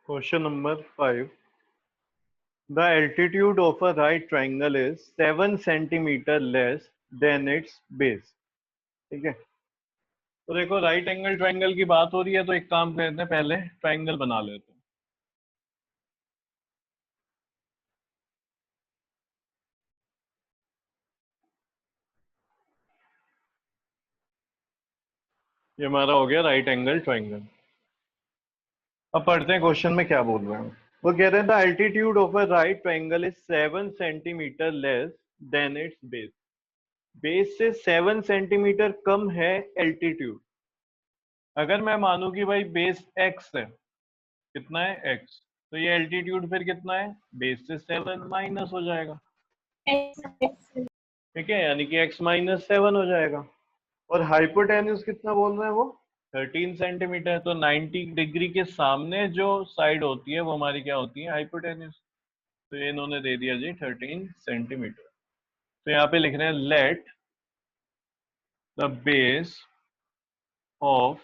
Question number 5. The altitude of a right triangle is 7 centimeter less than its base. ठीक है, तो देखो right angle triangle की बात हो रही है, तो एक काम करते हैं, पहले ट्राइंगल बना लेते हैं। ये हमारा हो गया राइट एंगल ट्राइंगल। अब पढ़ते हैं क्वेश्चन में क्या बोल रहे हैं। वो कह रहे हैं the altitude of a right triangle is 7 centimetre less than it's base. Base से 7 सेंटीमीटर कम है एल्टीट्यूड। अगर मैं मानूं कि भाई बेस x है, कितना है x, तो ये एल्टीट्यूड फिर कितना है, बेस से 7 माइनस हो जाएगा। ठीक है, यानी कि x माइनस 7 हो जाएगा। और हाइपोटेन्यूज कितना बोल रहे हैं वो, 13 सेंटीमीटर। तो 90 डिग्री के सामने जो साइड होती है वो हमारी क्या होती है, हाइपोटेन्यूज। तो ये इन्होंने दे दिया जी 13 सेंटीमीटर। तो यहाँ पे लिख रहे हैं let the base of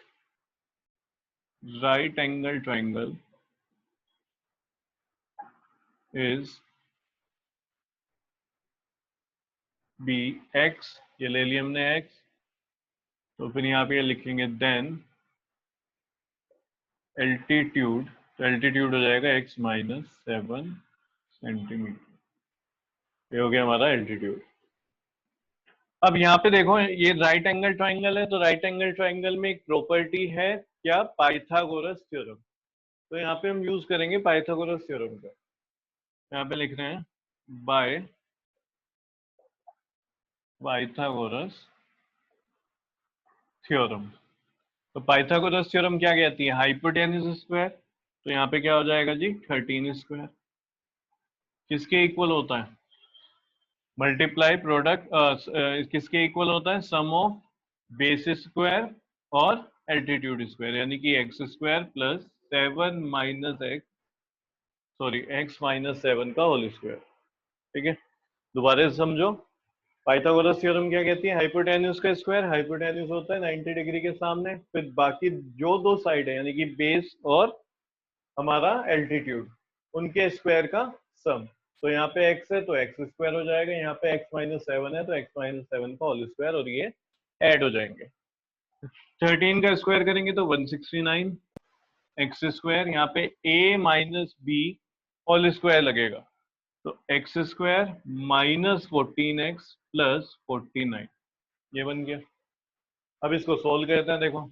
right angle triangle is be x, ये ले लिया हमने x। तो फिर यहाँ पे लिखेंगे देन एल्टीट्यूड, तो एल्टीट्यूड हो जाएगा x माइनस 7 सेंटीमीटर। ये हो गया हमारा एल्टीट्यूड। अब यहाँ पे देखो, ये राइट एंगल ट्राइंगल है, तो राइट एंगल ट्राइंगल में एक प्रॉपर्टी है क्या, पाइथागोरस थ्योरम। तो यहाँ पे हम यूज करेंगे पाइथागोरस थ्योरम का। यहाँ पे लिख रहे हैं बाय पाइथागोरस थ्योरम। तो पाइथागोरस थ्योरम क्या कहती है, हाइपोटेन्यूज स्क्वायर। तो यहाँ पे क्या हो जाएगा जी, 13 स्क्वायर किसके इक्वल होता है, मल्टीप्लाई प्रोडक्ट किसके इक्वल होता है, सम ऑफ बेस स्क्वायर और एल्टीट्यूड स्क्वायर, यानी कि x square plus 7 minus x, sorry x minus 7 का होल स्क्वायर। ठीक है, दोबारा से समझो। पाइथागोरस थ्योरम क्या कहती है, हाइपोटेन्यूज का स्क्वायर, हाइपोटेन्यूज होता है 90 डिग्री के सामने, फिर बाकी जो दो साइड है यानी कि बेस और हमारा एल्टीट्यूड, उनके स्क्वायर का सम। तो यहाँ पे x है तो x स्क्वायर हो जाएगा, यहाँ पे x माइनस 7 है तो x माइनस 7 का होल स्क्वायर, और ये ऐड हो जाएंगे। 13 का स्क्वायर करेंगे तो 169 एक्स स्क्वायर, यहाँ पे a minus b whole square लगेगा, तो x square minus 14x plus 49, ये बन गया। अब इसको सोल्व करते हैं। देखो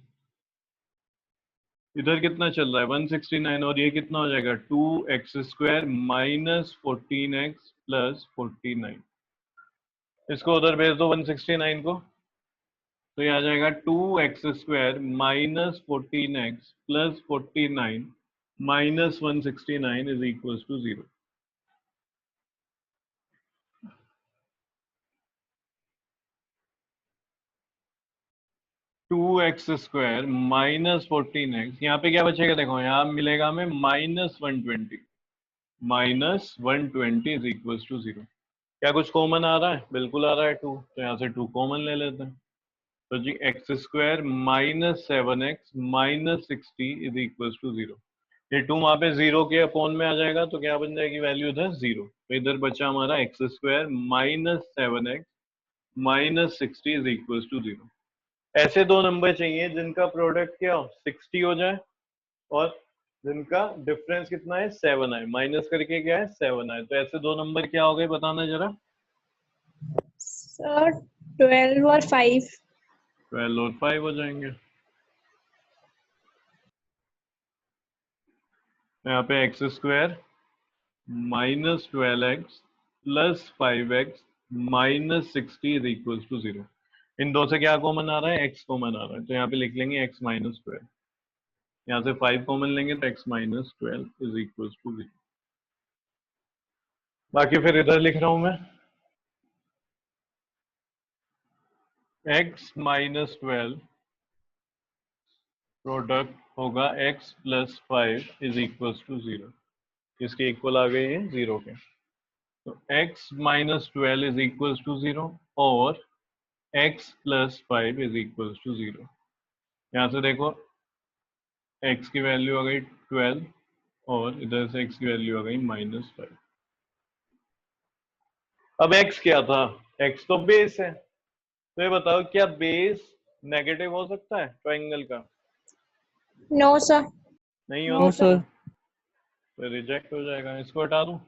इधर कितना चल रहा है 169, और ये कितना हो जाएगा 2x square minus 14x plus 49। इसको उधर भेज दो 169 को, तो ये आ जाएगा 2x square minus 14x plus 49 minus 169 is equal to 0। Two x square minus 14x, यहाँ पे क्या बचेगा, देखो यहाँ मिलेगा हमें minus 120, minus 120 is equal to 0। क्या कुछ कॉमन आ रहा है, बिल्कुल आ रहा है 2, तो यहाँ से 2 कॉमन ले लेते हैं। तो जी x square minus 7x minus 60 is equal to 0। ये 2 वहां पे 0 के अपॉन में आ जाएगा, तो क्या बन जाएगी वैल्यू इधर 0। तो इधर बचा हमारा x square minus 7x minus 60 is equal to 0। ऐसे दो नंबर चाहिए जिनका प्रोडक्ट क्या हो 60 हो जाए, और जिनका डिफरेंस कितना है 7 आए, माइनस करके क्या है 7 आए। तो ऐसे दो नंबर क्या हो गए बताना जरा। सर 12 और 5। 12 और 5 हो जाएंगे। यहाँ पे x square minus 12x plus 5x minus 60 is equal to 0। इन दो से क्या कॉमन आ रहा है, x कॉमन आ रहा है, तो यहाँ पे लिख लेंगे x माइनस 12। यहाँ से 5 कॉमन लेंगे तो x minus 12 is equal to 0। बाकी फिर इधर लिख रहा हूं मैं, x माइनस 12 प्रोडक्ट होगा x plus 5 is equal to 0। इसके इक्वल आ गए हैं 0 के, तो x minus 12 is equal to 0 और x plus 5 is equal to 0। यहाँ से देखो x की वैल्यू आ गई 12 और इधर से x की वैल्यू आ गई -5। अब x क्या था? x तो बेस है, तो ये बताओ क्या बेस नेगेटिव हो सकता है ट्रायंगल का? No, sir. नहीं हो नो सकता, सर। तो रिजेक्ट हो जाएगा। इसको हटा दूं?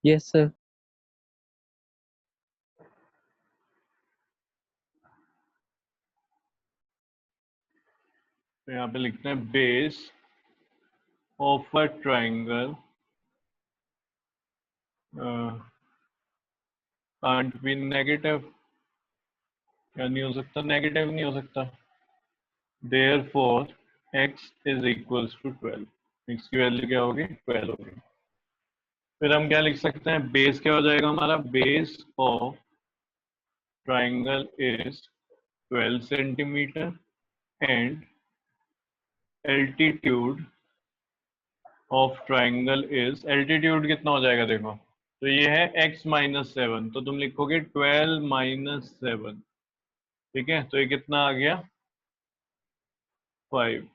Yes sir. तो यहाँ पे लिखते हैं base of a triangle can't be negative. क्या नहीं हो सकता? नेगेटिव नहीं हो सकता। Therefore x is equals to 12। x की वैल्यू क्या होगी? 12 होगी। फिर हम क्या लिख सकते हैं? बेस क्या हो जाएगा हमारा? Base of triangle is 12 centimetre and altitude of triangle is, altitude कितना हो जाएगा देखो, तो ये है x -7, तो तुम लिखोगे 12 - 7। ठीक है, तो ये कितना आ गया? 5।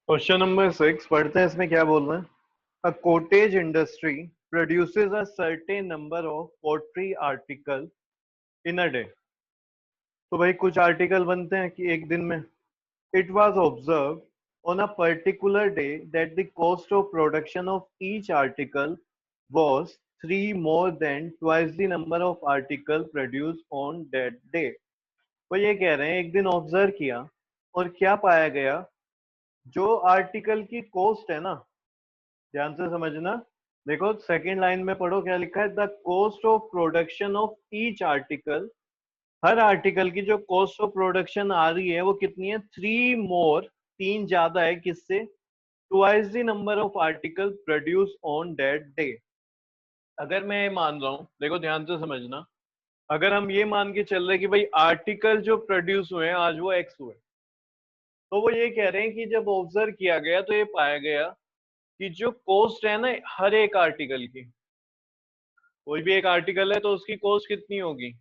क्वेश्चन नंबर 6 पढ़ते हैं, इसमें क्या बोल रहे हैं? A cottage industry produces a certain number of pottery articles in a day. तो भाई कुछ आर्टिकल बनते हैं कि एक दिन में। It was observed on a particular day that the cost of production of each article was 3 more than twice the number of articles produced on that day. तो ये कह रहे हैं एक दिन ऑब्जर्व किया और क्या पाया गया? जो आर्टिकल की कॉस्ट है ना, ध्यान से समझना, देखो सेकंड लाइन में पढ़ो क्या लिखा है? The cost of production of each article, her article की जो कॉस्ट ऑफ प्रोडक्शन आ रही है वो कितनी है? 3 मोर, 3 ज्यादा है किससे? Twice the number of article produce on that day. अगर मैं ये मान रहा हूं, देखो ध्यान से समझना, अगर हम ये मान के चल रहे कि भाई आर्टिकल जो प्रोड्यूस हुए हैं आज वो एक्स हुए, तो वो ये कह रहे हैं कि जब ऑब्जर्व किया गया तो ये पाया गया कि जो कॉस्ट है ना हर एक आर्टिकल की, कोई भी एक आर्टिकल है तो उसकी कॉस्ट कितनी होगी?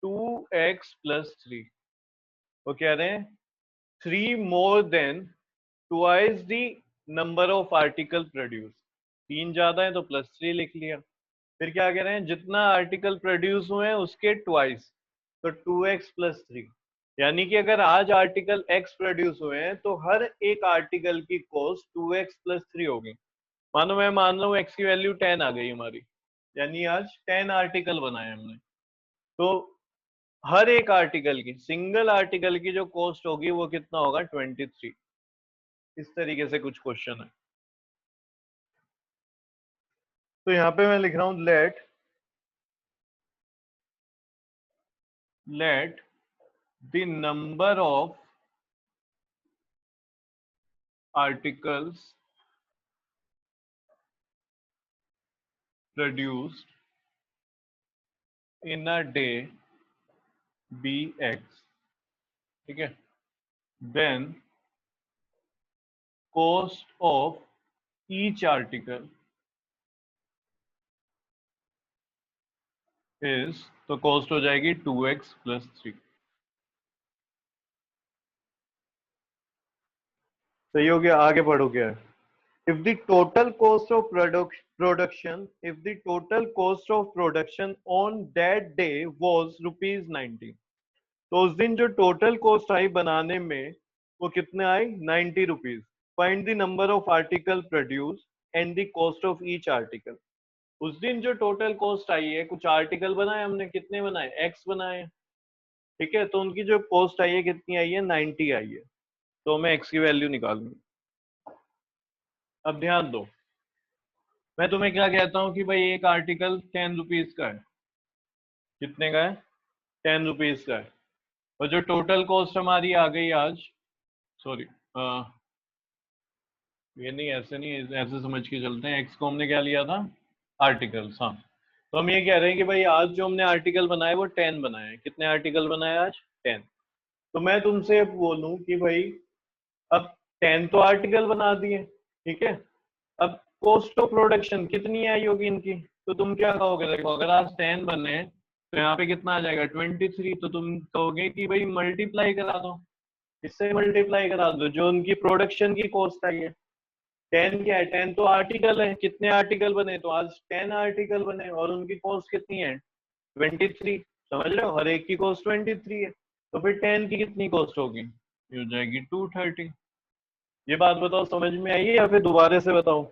2x + 3। वो कह रहे हैं 3 more than twice the number of article produce. 3 ज्यादा है तो +3 लिख लिया। फिर क्या कह रहे हैं? जितना आर्टिकल प्रोड्यूस हुए हैं उसके ट्वाइस, तो 2x + 3। यानी कि अगर आज आर्टिकल x प्रोड्यूस हुए हैं तो हर एक आर्टिकल की कॉस्ट 2x + 3 होगी। मानो मैं मान रहा हूँ x की वैल्यू 10 आ गई हमारी, यानी आज 10 आर्टिकल बनाए हमने, तो हर एक आर्टिकल की, सिंगल आर्टिकल की जो कॉस्ट होगी वो कितना होगा? 23। इस तरीके से कुछ क्वेश्चन है। तो यहाँ पे मैं लिख रहा हूं let the number of articles produced in a day be x। ठीक है, then cost of each article is, तो कॉस्ट हो जाएगी 2x + 3। सही हो गया? आगे पढ़ो क्या है? if the total cost of production on that day was ₹90, तो उस दिन जो टोटल कॉस्ट आई बनाने में वो कितने आई? ₹90। Find the number of article produce and the cost of each article. उस दिन जो टोटल कॉस्ट आई है, कुछ आर्टिकल बनाए हमने, कितने बनाए? x बनाए। ठीक है, तो उनकी जो कॉस्ट आई है कितनी आई है? 90 आई है। तो मैं x की वैल्यू निकालूंगी। अब ध्यान दो, मैं तुम्हें क्या कहता हूँ कि भाई एक आर्टिकल 10 रुपीज का है। कितने का है? 10 रुपीज का है। और जो टोटल कॉस्ट हमारी आ गई आज, सॉरी ये नहीं, ऐसे नहीं, ऐसे समझ के चलते हैं। एक्स को हमने क्या लिया था? आर्टिकल्स। हाँ, तो हम ये कह रहे हैं कि भाई आज जो हमने आर्टिकल बनाए वो 10 बनाए हैं। कितने आर्टिकल बनाए आज? 10। तो मैं तुमसे बोलूं कि भाई अब 10 तो आर्टिकल बना दिए, ठीक है, अब कॉस्ट ऑफ प्रोडक्शन कितनी आई होगी इनकी? तो तुम क्या कहोगे? देखो अगर आज 10 बने तो यहाँ पे कितना आ जाएगा? 23। तो तुम कहोगे कि भाई मल्टीप्लाई करा दो, इससे मल्टीप्लाई करा दो जो उनकी प्रोडक्शन की कॉस्ट आई है। 10 क्या है? 10 तो आर्टिकल है। कितने आर्टिकल बने? तो आज 10 आर्टिकल बने और उनकी कॉस्ट कितनी है? 23। समझ रहे हो? हर एक की कॉस्ट 23 है। तो फिर 10 की कितनी कॉस्ट होगी? ये हो जाएगी 230। ये बात बताओ, समझ में आई है या फिर दोबारा से बताओ?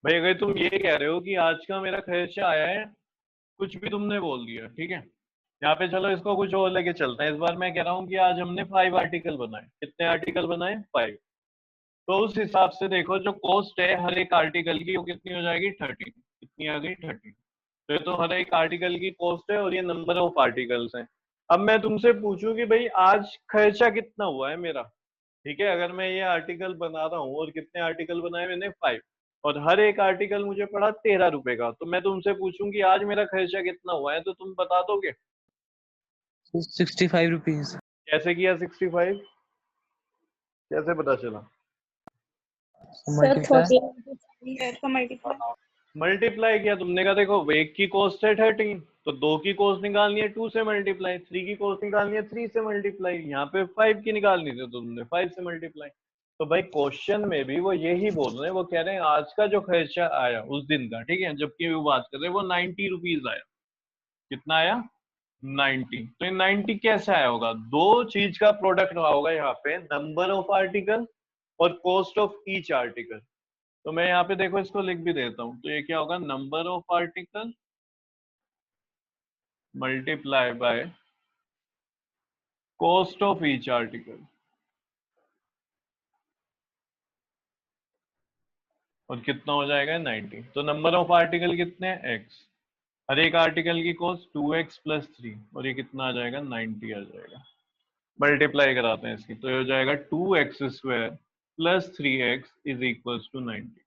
भाई अगर तुम ये कह रहे हो कि आज का मेरा खर्चा आया है, कुछ भी तुमने बोल दिया, ठीक है, यहाँ पे चलो इसको कुछ और लेके चलते हैं। इस बार मैं कह रहा हूँ कि आज हमने 5 आर्टिकल बनाए। कितने आर्टिकल बनाए? 5। तो उस हिसाब से देखो जो कॉस्ट है हर एक आर्टिकल की वो कितनी हो जाएगी? 30। कितनी आ गई? 30। तो ये तो हर एक आर्टिकल की कॉस्ट है और ये नंबर ऑफ आर्टिकल्स हैं। अब मैं तुमसे पूछूं कि भाई आज खर्चा कितना हुआ है मेरा, ठीक है, अगर मैं ये आर्टिकल बना रहा हूँ और कितने आर्टिकल बनाए मैंने? 5। और हर एक आर्टिकल मुझे पड़ा 13 रुपए का। तो मैं तुमसे पूछूं कि आज मेरा खर्चा कितना हुआ है, तो तुम बता दोगे? 65 रुपीज। कैसे किया 65? कैसे पता चला? Sir multiply. 30 का मल्टीप्लाई। मल्टीप्लाई किया तुमने। कहा देखो एक की कॉस्ट है 13, तो 2 की कॉस्ट निकालनी है 2 से मल्टीप्लाई, 3 की कॉस्ट निकालनी है 3 से मल्टीप्लाई, यहाँ पे 5 की निकालनी थी तो तुमने 5 से मल्टीप्लाई। तो भाई क्वेश्चन में भी वो यही बोल रहे हैं, वो कह रहे हैं आज का जो खर्चा आया उस दिन का, ठीक है, जबकि वो बात कर रहे हैं वो 90 रुपीज आया। कितना आया? 90। तो ये 90 कैसे आया होगा? दो चीज का प्रोडक्ट रहा होगा यहाँ पे, नंबर ऑफ आर्टिकल और कॉस्ट ऑफ ईच आर्टिकल। तो मैं यहाँ पे देखो इसको लिख भी देता हूँ। तो ये क्या होगा? Number of article multiply by cost of each article. और कितना हो जाएगा? 90। तो नंबर ऑफ आर्टिकल कितने हैं? x। हर एक आर्टिकल की कॉस्ट 2x प्लस 3 और ये कितना आ जाएगा? 90 आ जाएगा। मल्टीप्लाई कराते हैं इसकी, तो ये हो जाएगा 2x² plus 3x is equals to 90।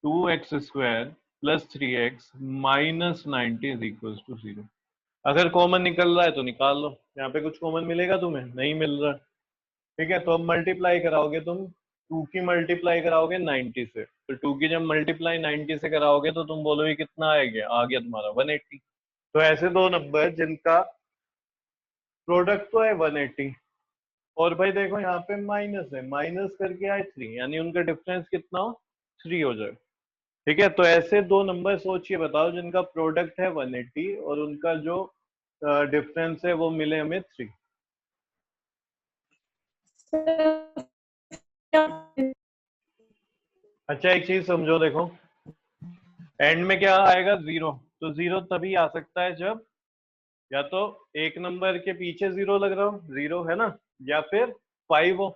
2x² plus 3x minus 90 is equals to 0। अगर कॉमन निकल रहा है तो निकाल लो। यहाँ पे कुछ कॉमन मिलेगा तुम्हें? नहीं मिल रहा। ठीक है, तो अब मल्टीप्लाई कराओगे तुम, 2 की मल्टीप्लाई कराओगे 90 से, तो 2 की जब मल्टीप्लाई 90 से कराओगे तो तुम बोलोगे कितना आएगा? आ गया तुम्हारा 180। तो ऐसे दो नंबर जिनका प्रोडक्ट तो है 180, और भाई देखो यहाँ पे माइनस है, माइनस करके आए 3, यानी उनका डिफरेंस कितना हो? 3 हो जाए। ठीक है, तो ऐसे दो नंबर सोचिए, बताओ जिनका प्रोडक्ट है 180 और उनका जो डिफरेंस है वो मिले हमें 3। अच्छा एक चीज समझो, देखो एंड में क्या आएगा? 0। तो 0 तभी आ सकता है जब या तो एक नंबर के पीछे 0 लग रहा हो, 0 है ना, या फिर 5 हो।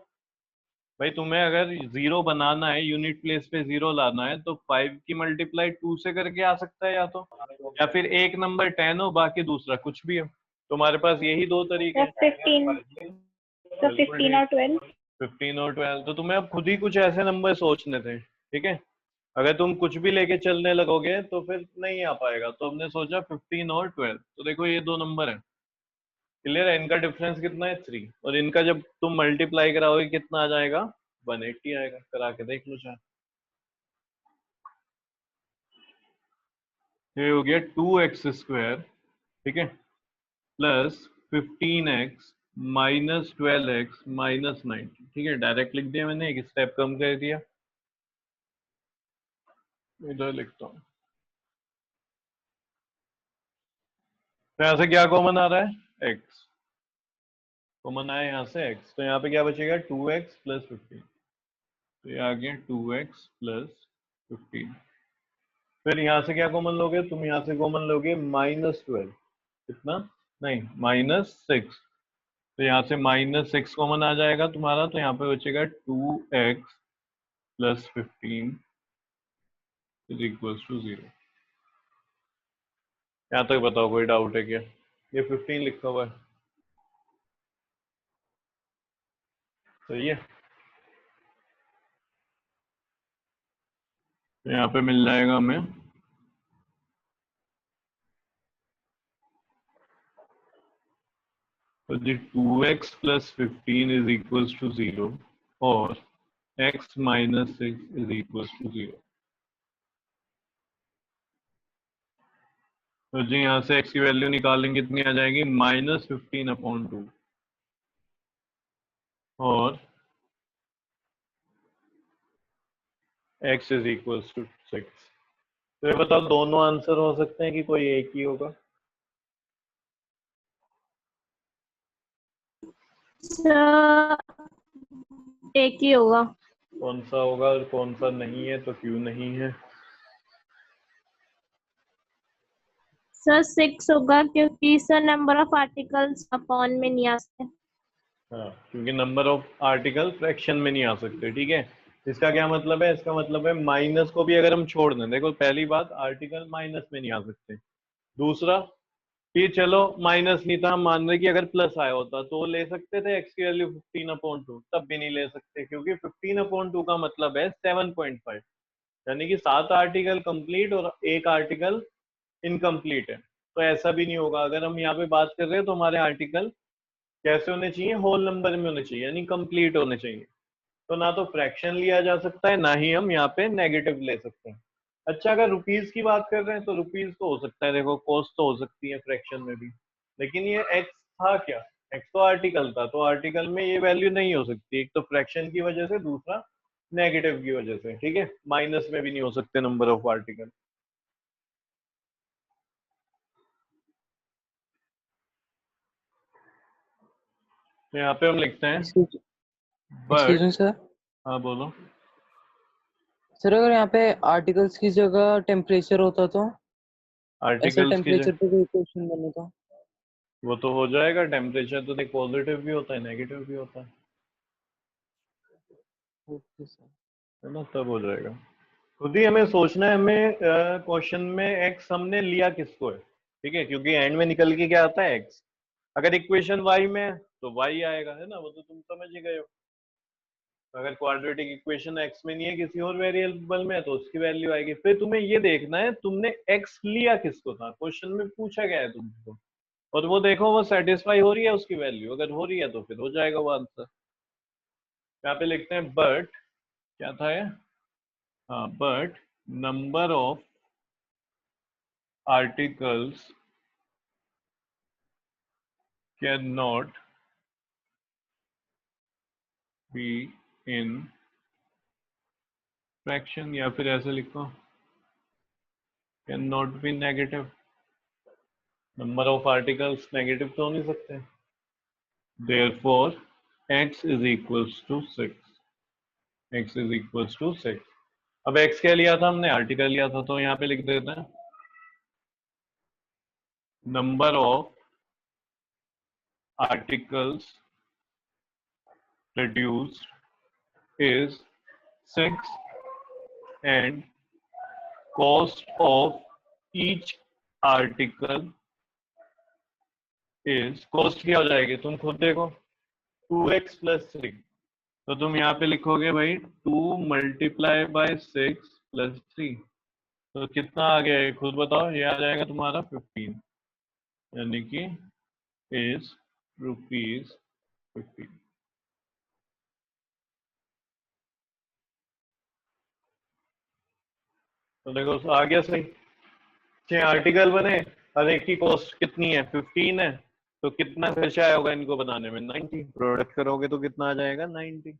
भाई तुम्हें अगर 0 बनाना है, यूनिट प्लेस पे 0 लाना है, तो 5 की मल्टीप्लाई 2 से करके आ सकता है, या फिर एक नंबर 10 हो बाकी दूसरा कुछ भी हो। तुम्हारे पास यही दो तरीके सर हैं। 15, सर बिल्कुल 15 ठीक। और 12। 15 और 12, तो तुम्हें अब खुद ही कुछ ऐसे नंबर सोचने थे, ठीक है। अगर तुम कुछ भी लेके चलने लगोगे तो फिर नहीं आ पाएगा, तो हमने सोचा 15 और 12। तो देखो ये दो नंबर है, क्लियर है, इनका डिफरेंस कितना है? 3। और इनका जब तुम मल्टीप्लाई कराओगे कितना आ जाएगा? 180 आएगा। करा के देख लो चाहे। ये हो गया 2x², ठीक है, plus 15x minus 12x minus 90। ठीक है, डायरेक्ट लिख दिया मैंने, एक स्टेप कम कर दिया। इधर लिखता हूँ। तो यहाँ से क्या कॉमन आ रहा है? x कॉमन आया यहाँ से x, तो यहाँ पे क्या बचेगा? 2x plus 15। तो ये आ गया 2x प्लस 15। फिर यहाँ से क्या कॉमन लोगे तुम? यहाँ से कॉमन लोगे -12। कितना? नहीं, -6। तो यहाँ से -6 कॉमन आ जाएगा तुम्हारा, तो यहाँ पे बचेगा 2x plus 15 is equals to 0। यहाँ तक बताओ कोई डाउट है क्या? ये 15 लिखा हुआ है, सही है। तो यहाँ पे मिल जाएगा हमें तो जी 2x + 15 इज इक्वल्स टू 0 और x - 6 इज इक्वल्स टू 0। तो जी यहाँ से x की वैल्यू निकालेंगे कितनी आ जाएगी -15/2 और x इज इक्वल्स टू 6। तो ये बताओ दोनों आंसर हो सकते हैं कि कोई एक ही होगा? सर एक ही होगा। कौन सा होगा और कौन सा नहीं है, तो क्यों नहीं है? सर 6 होगा क्योंकि sir number of articles upon में नहीं आ सकते। हाँ, क्योंकि नंबर ऑफ आर्टिकल फ्रैक्शन में नहीं आ सकते। ठीक है, इसका क्या मतलब है? इसका मतलब है माइनस को भी अगर हम छोड़ दें, देखो पहली बात आर्टिकल माइनस में नहीं आ सकते। दूसरा कि चलो माइनस नहीं था, हम मान रहे कि अगर प्लस आया होता तो ले सकते थे x की वैल्यू 15/2, तब भी नहीं ले सकते क्योंकि 15/2 का मतलब है 7.5, यानी कि 7 आर्टिकल कंप्लीट और एक आर्टिकल इनकम्प्लीट है। तो ऐसा भी नहीं होगा। अगर हम यहाँ पे बात कर रहे हैं तो हमारे आर्टिकल कैसे होने चाहिए? होल नंबर में होने चाहिए, यानी कंप्लीट होने चाहिए। तो ना तो फ्रैक्शन लिया जा सकता है, ना ही हम यहाँ पे नेगेटिव ले सकते हैं। अच्छा, अगर रुपीज की बात कर रहे हैं तो रुपीज तो हो सकता है, देखो कॉस्ट तो हो सकती है फ्रैक्शन में भी, लेकिन ये एक्स था क्या? एक्स तो आर्टिकल था, तो आर्टिकल में ये वैल्यू नहीं हो सकती, एक तो फ्रैक्शन की वजह से, दूसरा नेगेटिव की वजह से। ठीक है, माइनस में भी नहीं हो सकते नंबर ऑफ आर्टिकल। तो यहाँ पे हम लिखते हैं एक्सक्यूज मी बट। सर। हाँ बोलो। सर अगर यहाँ पे आर्टिकल्स की जगह टेम्परेचर होता तो ऐसे आर्टिकल्स की टेम्परेचर पे कोई क्वेश्चन बने तो वो तो हो जाएगा। टेम्परेचर तो देख पॉजिटिव भी होता है नेगेटिव भी होता ओके सर। है ना, तब हो जाएगा। खुद ही हमें सोचना है, हमें क्वेश्चन में एक्स हमने लिया किसको है। ठीक है, क्योंकि एंड में निकल के क्या आता है? एक्स। अगर इक्वेशन वाई में है तो वाई आएगा, है ना, वो तो तुम समझ ही गए हो। अगर क्वाड्रेटिक इक्वेशन एक्स में नहीं है, किसी और वेरिएबल में है, तो उसकी वैल्यू आएगी। फिर तुम्हें ये देखना है तुमने एक्स लिया किसको था, क्वेश्चन में पूछा गया है तुमको, और वो देखो वो सेटिस्फाई हो रही है उसकी वैल्यू। अगर हो रही है तो फिर हो जाएगा वो आंसर। यहाँ पे लिखते हैं बट, क्या था ये? हाँ, but number of articles can not be in fraction, या फिर ऐसे लिखो can not be negative. Number of articles negative तो हो नहीं सकते। Therefore x is equals to 6। x is equals to 6। अब x क्या लिया था हमने? आर्टिकल लिया था, तो यहाँ पे लिख देते हैं number of articles produced is 6 and cost of each article is, cost क्या हो जाएगी तुम खुद देखो, 2x + 3। तो तुम यहाँ पे लिखोगे भाई 2 × 6 + 3, तो कितना आ गया है खुद बताओ? ये आ जाएगा तुम्हारा 15, यानी कि इज ₹15। तो देखो आ गया सही। 6 आर्टिकल बने, हर एक की कॉस्ट कितनी है? 15 है। तो कितना खर्चा आया होगा इनको बनाने में? 90। प्रोडक्ट करोगे तो कितना आ जाएगा? 90।